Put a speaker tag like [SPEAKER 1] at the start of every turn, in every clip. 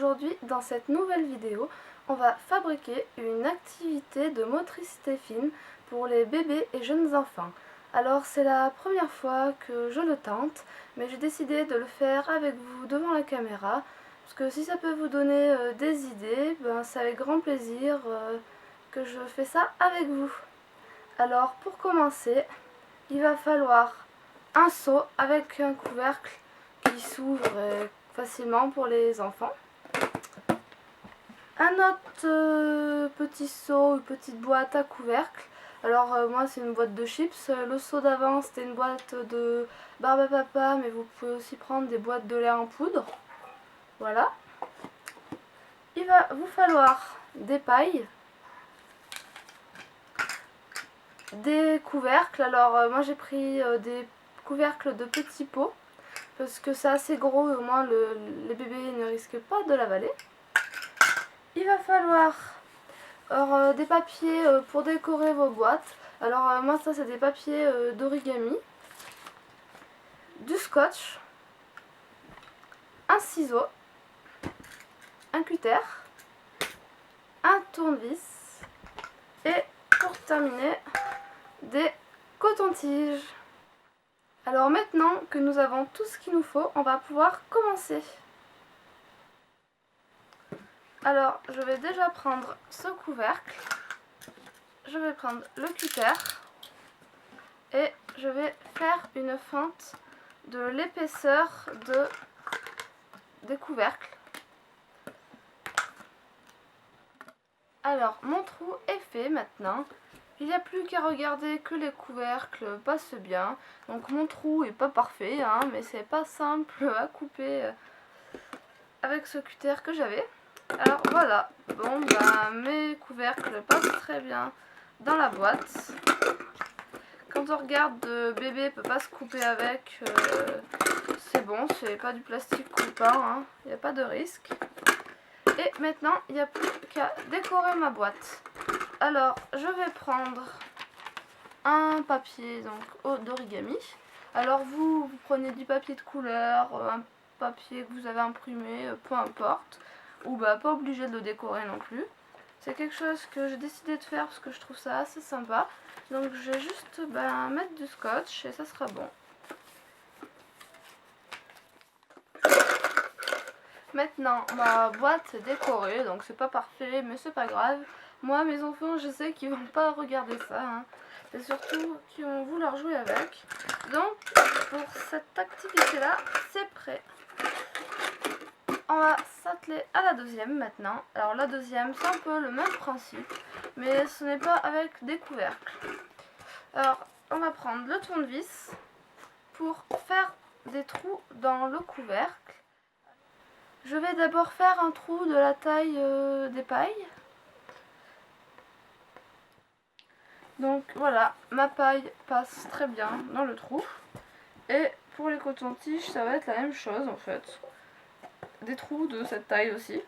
[SPEAKER 1] aujourd'hui, dans cette nouvelle vidéo, on va fabriquer une activité de motricité fine pour les bébés et jeunes enfants. Alors c'est la première fois que je le tente, mais j'ai décidé de le faire avec vous devant la caméra, parce que si ça peut vous donner des idées, c'est avec grand plaisir que je fais ça avec vous. Alors pour commencer, il va falloir un seau avec un couvercle qui s'ouvre facilement pour les enfants. Un autre petit seau, une petite boîte à couvercle. Alors moi c'est une boîte de chips. Le seau d'avant c'était une boîte de barbe à papa, mais vous pouvez aussi prendre des boîtes de lait en poudre. Voilà. Il va vous falloir des pailles, des couvercles. Alors moi j'ai pris des couvercles de petits pots parce que c'est assez gros et au moins les bébés ne risquent pas de l'avaler. Il va falloir des papiers pour décorer vos boîtes. Alors moi ça c'est des papiers d'origami, du scotch, un ciseau, un cutter, un tournevis et pour terminer des cotons-tiges. Alors maintenant que nous avons tout ce qu'il nous faut, on va pouvoir commencer. Alors je vais déjà prendre ce couvercle, je vais prendre le cutter et je vais faire une fente de l'épaisseur des couvercles. Alors mon trou est fait maintenant, il n'y a plus qu'à regarder que les couvercles passent bien. Donc mon trou est pas parfait mais c'est pas simple à couper avec ce cutter que j'avais. Alors voilà, bon mes couvercles passent très bien dans la boîte. Quand on regarde bébé peut pas se couper avec, c'est bon, c'est pas du plastique coupant, il n'y a pas de risque. Et maintenant il n'y a plus qu'à décorer ma boîte. Alors je vais prendre un papier d'origami. Alors vous prenez du papier de couleur, un papier que vous avez imprimé, peu importe. Ou pas obligé de le décorer non plus. C'est quelque chose que j'ai décidé de faire parce que je trouve ça assez sympa. Donc je vais juste mettre du scotch et ça sera bon. Maintenant ma boîte est décorée, donc c'est pas parfait mais c'est pas grave. Moi mes enfants je sais qu'ils vont pas regarder ça. Et surtout qu'ils vont vouloir jouer avec. Donc pour cette activité là c'est prêt. On va s'atteler à la deuxième maintenant. Alors la deuxième c'est un peu le même principe, mais ce n'est pas avec des couvercles. Alors on va prendre le tournevis pour faire des trous dans le couvercle. Je vais d'abord faire un trou de la taille des pailles. Donc voilà, ma paille passe très bien dans le trou. Et pour les cotons-tiges ça va être la même chose en fait. Des trous de cette taille aussi.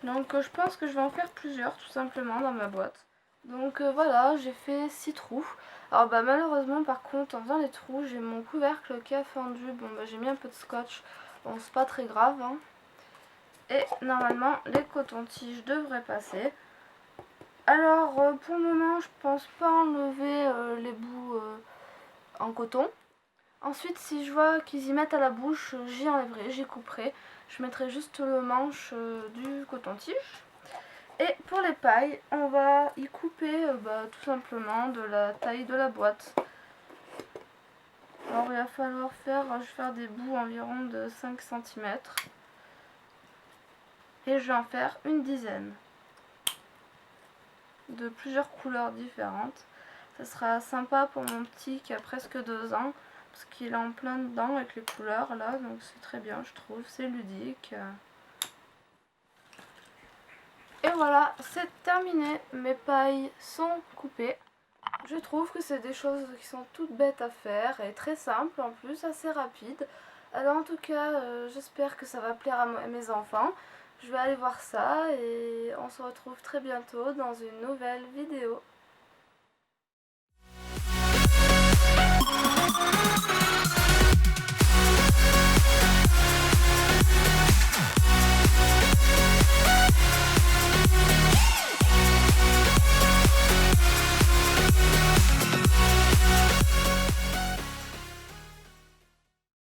[SPEAKER 1] Donc je pense que je vais en faire plusieurs tout simplement dans ma boîte. Donc voilà, j'ai fait 6 trous. Alors malheureusement par contre en faisant les trous j'ai mon couvercle qui a fendu. Bon j'ai mis un peu de scotch, bon c'est pas très grave Et normalement les cotons-tiges devraient passer. Alors pour le moment je pense pas enlever les bouts en coton. Ensuite si je vois qu'ils y mettent à la bouche, j'y enlèverai, j'y couperai. Je mettrai juste le manche du coton-tige. Et pour les pailles, on va y couper tout simplement de la taille de la boîte. Alors il va falloir je vais faire des bouts environ de 5 cm. Et je vais en faire une dizaine. De plusieurs couleurs différentes. Ça sera sympa pour mon petit qui a presque 2 ans. Parce qu'il est en plein dedans avec les couleurs là. Donc c'est très bien je trouve, c'est ludique. Et voilà, c'est terminé, mes pailles sont coupées. Je trouve que c'est des choses qui sont toutes bêtes à faire et très simples en plus, assez rapides. Alors en tout cas, j'espère que ça va plaire à mes enfants. Je vais aller voir ça et on se retrouve très bientôt dans une nouvelle vidéo.